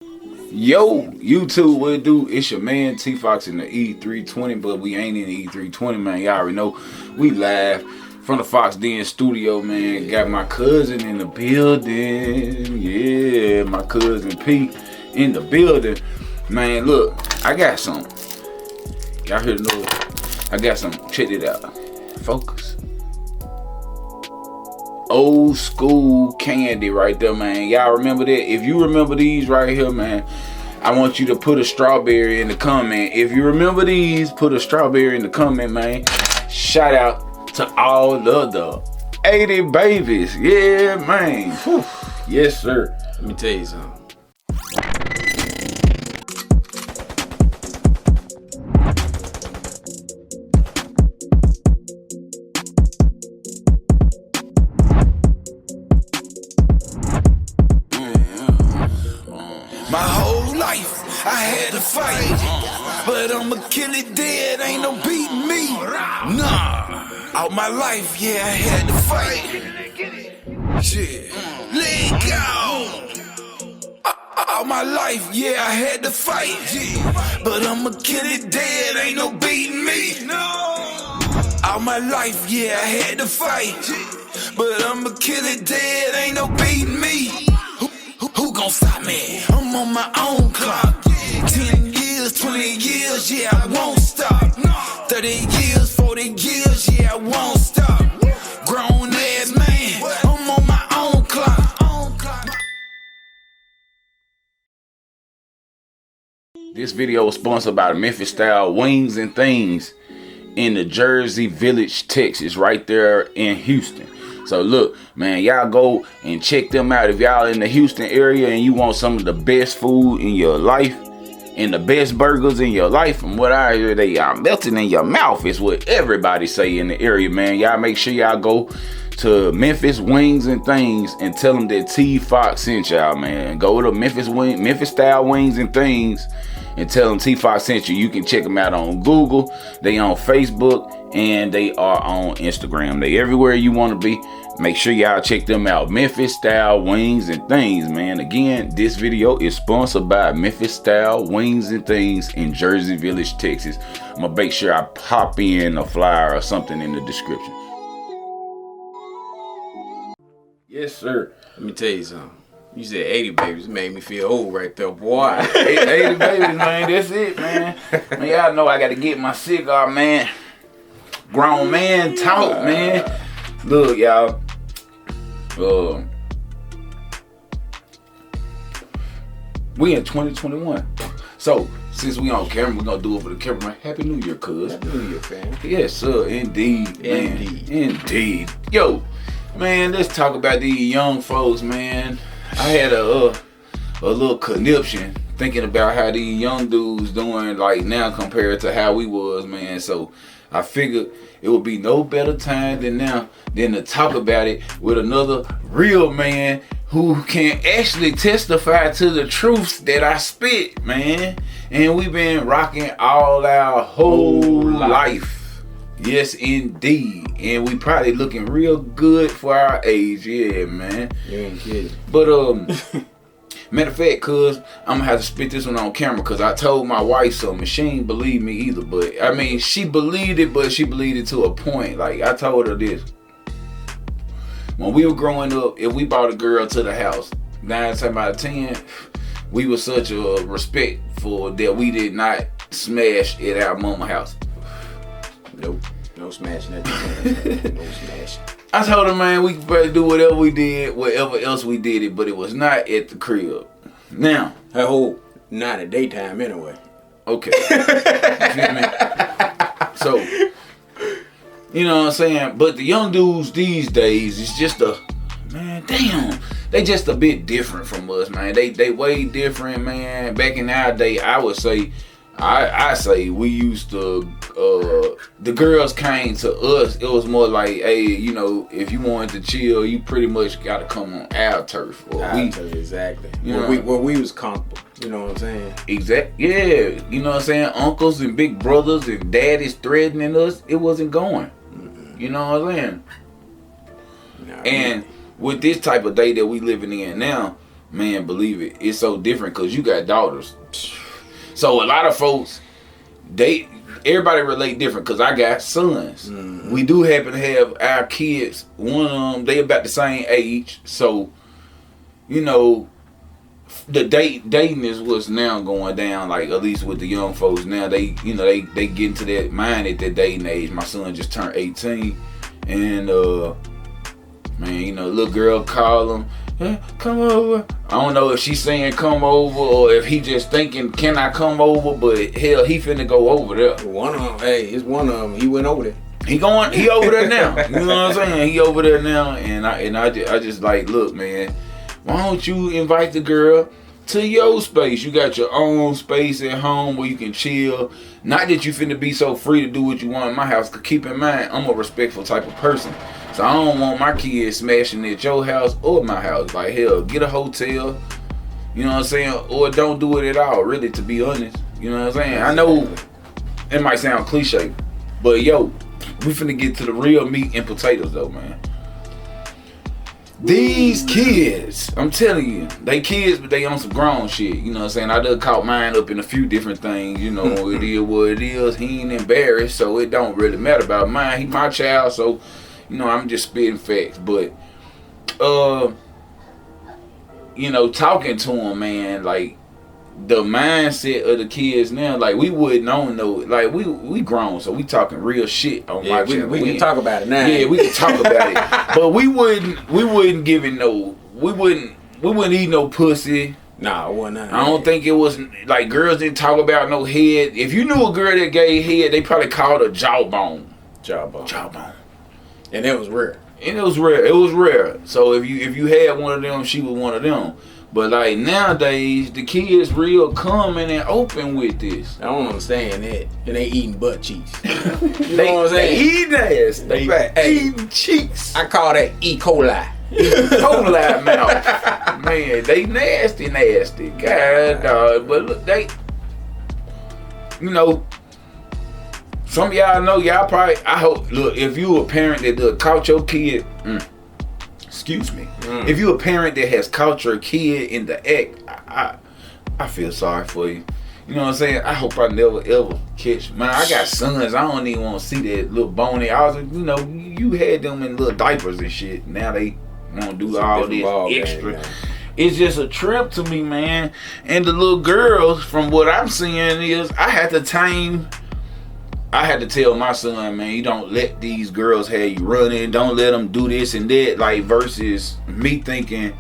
Yo, YouTube, what it do? It's your man T Fox in the E320, but we ain't in the E320, man. Y'all already know we live from the Fox Den studio, man. Got my cousin in the building. Yeah, my cousin P in the building. Man, look, I got some. Y'all hear the noise? I got some. Check it out. Focus. Old school candy right there, man. Y'all remember that? If you remember these right here, man, I want you to put a strawberry in the comment. If you remember these, put a strawberry in the comment, man. Shout out to all of the 80 babies. Yeah, man. Whew. Yes, sir. Let me tell you something. My whole life I had to fight, but I'ma kill it dead, ain't no beating me. Nah, all my life, yeah, I had to fight. Shit, let go. All my life, yeah, I had to fight, yeah, but I'ma kill it dead, ain't no beating me. All my life, yeah, I had to fight, but I'ma kill it dead, ain't no beating me. Who gon' stop me? I'm on my own clock. 10 years, 20 years, yeah, I won't stop. 30 years, 40 years, yeah, I won't stop. Grown ass man, I'm on my own clock. This video was sponsored by Memphis Style Wings and Things in the Jersey Village, Texas, right there in Houston. So look, man, y'all go and check them out if y'all in the Houston area and you want some of the best food in your life and the best burgers in your life. From what I hear, they are melting in your mouth is what everybody say in the area, man. Y'all make sure y'all go to Memphis Wings and Things and tell them that T Fox sent y'all, man. Go to Memphis Style Wings and Things and tell them T Fox sent you. You can check them out on Google. They on Facebook and they are on Instagram. They everywhere you want to be. Make sure y'all check them out. Memphis Style Wings and Things, man. Again, this video is sponsored by Memphis Style Wings and Things in Jersey Village, Texas. I'm gonna make sure I pop in a flyer or something in the description. Yes, sir. Let me tell you something. You said 80 babies, made me feel old right there, boy. 80 babies, man. That's it, man. Man, y'all know I gotta get my cigar, man. Grown man talk, man. Look, y'all. We in 2021. So, since we on camera, we're gonna do it for the camera. Happy New Year, cuz. Happy New Year, fam. Yes, sir. Indeed, man. Indeed. Yo, man, let's talk about these young folks, man. I had a little conniption thinking about how these young dudes doing like now compared to how we was, man. So I figured it would be no better time than now than to talk about it with another real man who can actually testify to the truths that I spit, man. And we've been rocking all our whole life. Yes, indeed. And we probably looking real good for our age. Yeah, man. You ain't kidding. But, matter of fact, cuz, I'm gonna have to spit this one on camera because I told my wife something. She ain't believe me either. But, I mean, she believed it, but she believed it to a point. Like, I told her this. When we were growing up, if we brought a girl to the house, 9 times out of 10, we were such a respectful that we did not smash at our mama house. Nope. No smashing at the No smashing. I told her, man, we could probably do whatever we did, whatever else we did it, but it was not at the crib. Now, Her whole not at daytime anyway. okay. You feel me? So, you know what I'm saying? But the young dudes these days is just man, damn. They just a bit different from us, man. They way different, man. Back in our day, I would say, I say we used to, the girls came to us. It was more like, hey, you know, if you wanted to chill, you pretty much got to come on our turf. Exactly. Where we was comfortable. You know what I'm saying? Exactly. Yeah. You know what I'm saying? Uncles and big brothers and daddies threatening us. It wasn't going. Mm-hmm. You know what I'm saying? Nah, and with this type of day that we living in now, man, believe it, it's so different because you got daughters. So a lot of folks, everybody relate different because I got sons. Mm-hmm. We do happen to have our kids. One of them, they about the same age. So, you know, the dating is what's now going down. Like at least with the young folks now, they get into that mind at that dating age. My son just turned 18, and man, you know, little girl call him. Come over. I don't know if she's saying come over or if he just thinking, can I come over? But hell, he finna go over there. One of them, it's one of them. He went over there. He over there now. You know what I'm saying? He over there now, and I just like, look, man, why don't you invite the girl to your space? You got your own space at home where you can chill. Not that you finna be so free to do what you want in my house. Cause keep in mind, I'm a respectful type of person. So I don't want my kids smashing at your house or my house. Like, hell, get a hotel, you know what I'm saying? Or don't do it at all, really, to be honest. You know what I'm saying? I know it might sound cliche, but yo, we finna get to the real meat and potatoes though, man. These kids, I'm telling you, they kids, but they on some grown shit. You know what I'm saying? I done caught mine up in a few different things. You know, it is what it is. He ain't embarrassed, so it don't really matter about mine. He my child, so you know, I'm just spitting facts, but, you know, talking to him, man, like, the mindset of the kids now, like, we wouldn't know, like, we grown, so we talking real shit on my channel. We can talk about it now. Yeah, we can talk about it, but we wouldn't give it no, we wouldn't eat no pussy. Nah, it wasn't. I don't think it was, like, girls didn't talk about no head. If you knew a girl that gave head, they probably called her jawbone. Jawbone. And it was rare. It was rare. So if you had one of them, she was one of them. But like nowadays, the kids real coming and open with this. I don't understand that. And they eating butt cheeks. You know what I'm saying? They eating ass. They eating cheeks. I call that E. coli. E. coli mouth. Man, they nasty. God, dog. But look, they, you know, some of y'all know, y'all probably, I hope, look, if you a parent that caught your kid, if you a parent that has caught your kid in the act, I feel sorry for you. You know what I'm saying? I hope I never ever catch, man, I got sons, I don't even want to see that little bony, I was, you know, you had them in little diapers and shit, now they want to do all this extra. Game, it's just a trip to me, man. And the little girls, from what I'm seeing is, I had to tell my son, man, you don't let these girls have you running. Don't let them do this and that. Like, versus me thinking,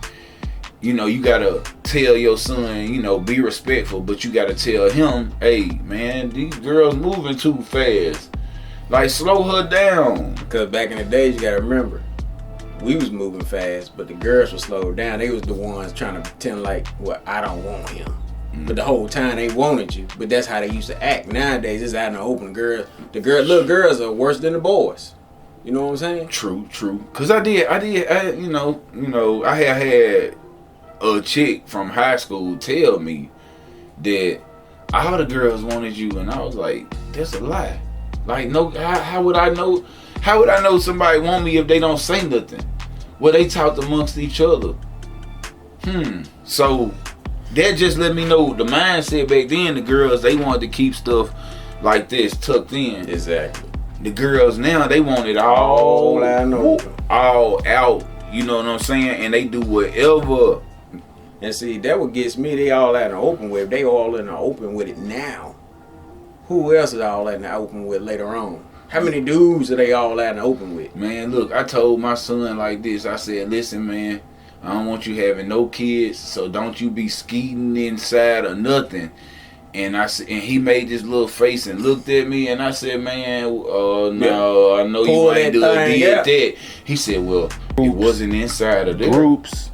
you know, you gotta tell your son, you know, be respectful, but you gotta tell him, hey, man, these girls moving too fast. Like, slow her down. Because back in the days, you gotta remember, we was moving fast, but the girls were slowed down. They was the ones trying to pretend like, well, I don't want him. But the whole time they wanted you. But that's how they used to act. Nowadays, it's out in the open. Little girls are worse than the boys. You know what I'm saying? True. Cause I you know, I had a chick from high school tell me that all the girls wanted you, and I was like, that's a lie. Like, no, how would I know? How would I know somebody want me if they don't say nothing? Well, they talked amongst each other. So that just let me know the mindset back then. The girls, they wanted to keep stuff like this tucked in. Exactly. The girls now, they want it all out. You know what I'm saying? And they do whatever. And see, that what gets me. They all out in the open with. They all in the open with it now. Who else is all out in the open with later on? How many dudes are they all out in the open with? Man, look, I told my son like this. I said, listen, man, I don't want you having no kids, so don't you be skeeting inside or nothing. And I said, and he made this little face and looked at me, and I said, man, no, I know you ain't did that. He said, well, it wasn't inside of the groups.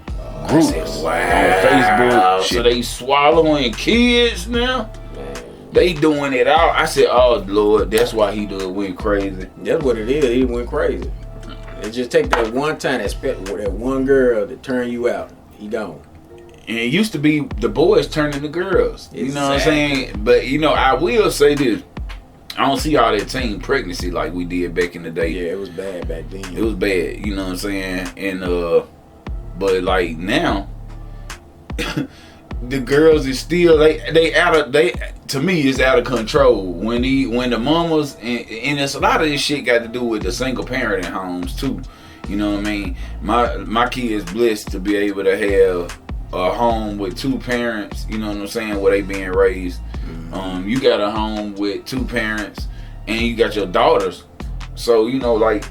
I said, wow. On Facebook, so they swallowing kids now. They doing it all. I said, oh Lord, that's why he went crazy. That's what it is. He went crazy. It just take that one time, that one girl to turn you out. He gone. And it used to be the boys turning the girls. Exactly. You know what I'm saying? But you know, I will say this. I don't see all that teen pregnancy like we did back in the day. Yeah, it was bad back then. It was bad. You know what I'm saying? And but like now, the girls is still they to me it's out of control when the mamas and it's a lot of this shit got to do with the single parenting homes too. You know what I mean? My kid is blessed to be able to have a home with two parents. You know what I'm saying? Where they being raised. You got a home with two parents and you got your daughters. So you know, like,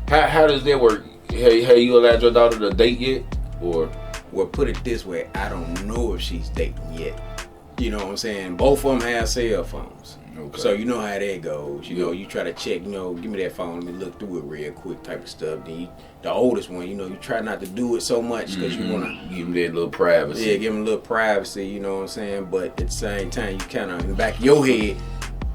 how does that work? Hey, you allowed your daughter to date yet, or? Well, put it this way, I don't know if she's dating yet. You know what I'm saying? Both of them have cell phones. Okay. So you know how that goes. You know, you try to check, you know, give me that phone, let me look through it real quick type of stuff. Then the oldest one, you know, you try not to do it so much because you want to give them that little privacy. Yeah, give them a little privacy, you know what I'm saying? But at the same time, you kind of in the back of your head,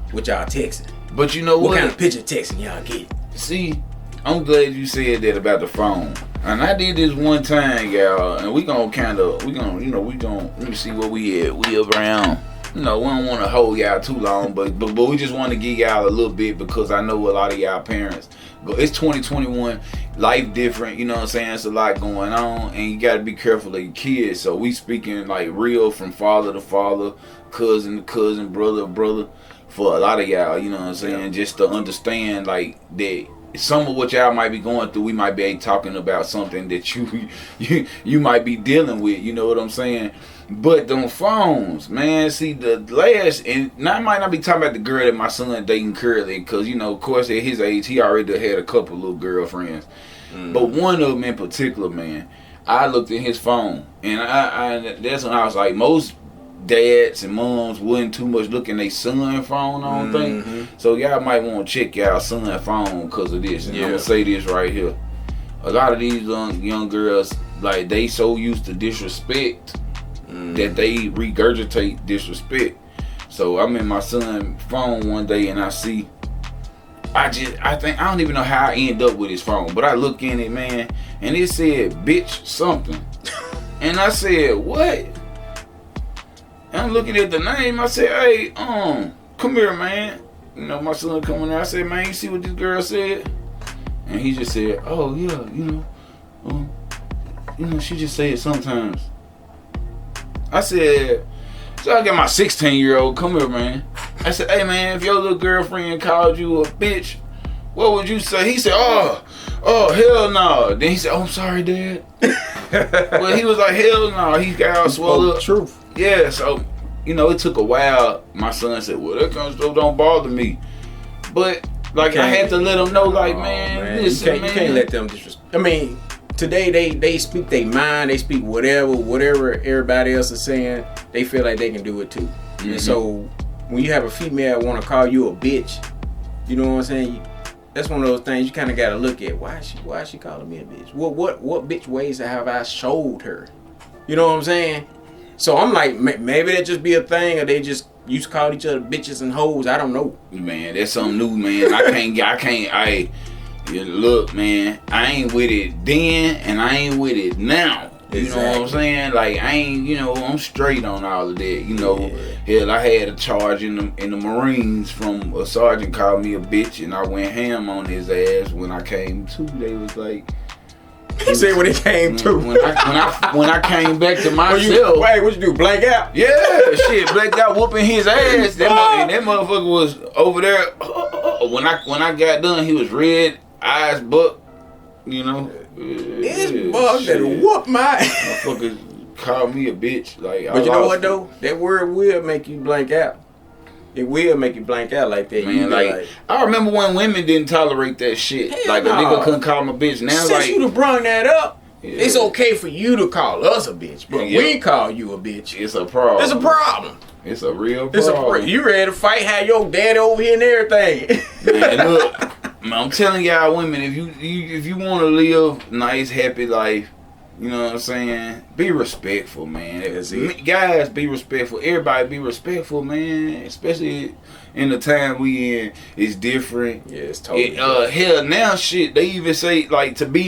what y'all texting. But you know what? What kind of picture texting y'all get? See, I'm glad you said that about the phone. And I did this one time, y'all, and we gonna let me see where we at. We around, you know, we don't want to hold y'all too long, but we just want to give y'all a little bit because I know a lot of y'all parents. It's 2021, life different, you know what I'm saying? It's a lot going on, and you got to be careful of your kids. So we speaking like real from father to father, cousin to cousin, brother to brother, for a lot of y'all, you know what I'm saying? Just to understand like that. Some of what y'all might be going through, we might be talking about something that you might be dealing with. You know what I'm saying? But them phones, man. See, the last, and I might not be talking about the girl that my son dating currently, because you know, of course, at his age, he already had a couple little girlfriends. But one of them in particular, man, I looked at his phone, and I that's when I was like, most dads and moms wouldn't too much look in their son phone on thing. So y'all might want to check y'all son phone because of this. And I'm gonna say this right here. A lot of these young girls, like, they so used to disrespect that they regurgitate disrespect. So I'm in my son's phone one day and I see, I don't even know how I end up with his phone, but I look in it, man, and it said bitch something. And I said, what? And I'm looking at the name. I said, hey, come here, man. You know, my son coming there. I said, man, you see what this girl said? And he just said, oh yeah, you know, she just say it sometimes. I said, so I got my 16-year-old, come here, man. I said, hey man, if your little girlfriend called you a bitch, what would you say? He said, oh hell no. Then he said, oh, I'm sorry, Dad. Well, he was like, hell no. He got all swelled up. Truth. Yeah, so, you know, it took a while. My son said, well, that kind of stuff don't bother me. But, like, I had to let him know, like, man, listen, you can't let them disrespect. I mean, today they speak their mind. They speak whatever everybody else is saying. They feel like they can do it too. And so, when you have a female want to call you a bitch, you know what I'm saying? That's one of those things you kind of got to look at. Why is she calling me a bitch? What bitch ways have I showed her? You know what I'm saying? So I'm like, maybe that just be a thing, or they just used to call each other bitches and hoes. I don't know. Man, that's something new, man. Look, man, I ain't with it then, and I ain't with it now. You know what I'm saying? Like, I ain't, you know, I'm straight on all of that. You know, hell, I had a charge in the Marines from a sergeant called me a bitch, and I went ham on his ass. When I came to, they was like, he said when it came to. When I came back to myself. What you do? Blank out? Yeah, shit, blanked out whooping his ass. That motherfucker was over there. When I got done, he was red, eyes buck. You know. This bug that whoop my motherfucker called me a bitch. Like, but you know what though? That word will make you blank out. It will make you blank out like that. Man, like I remember when women didn't tolerate that shit. Like, a nigga couldn't call him a bitch. Now, since like, you done brung that up, it's okay for you to call us a bitch, but we call you a bitch. It's a problem. It's a problem. It's a real problem. You ready to fight? Have your daddy over here and everything. Man, look, I'm telling y'all, women, if you want to live nice, happy life, you know what I'm saying? Be respectful, man. Guys, be respectful. Everybody be respectful, man. Especially in the time we in. It's different. Yeah, it's totally different. Hell, now shit, they even say, like, to be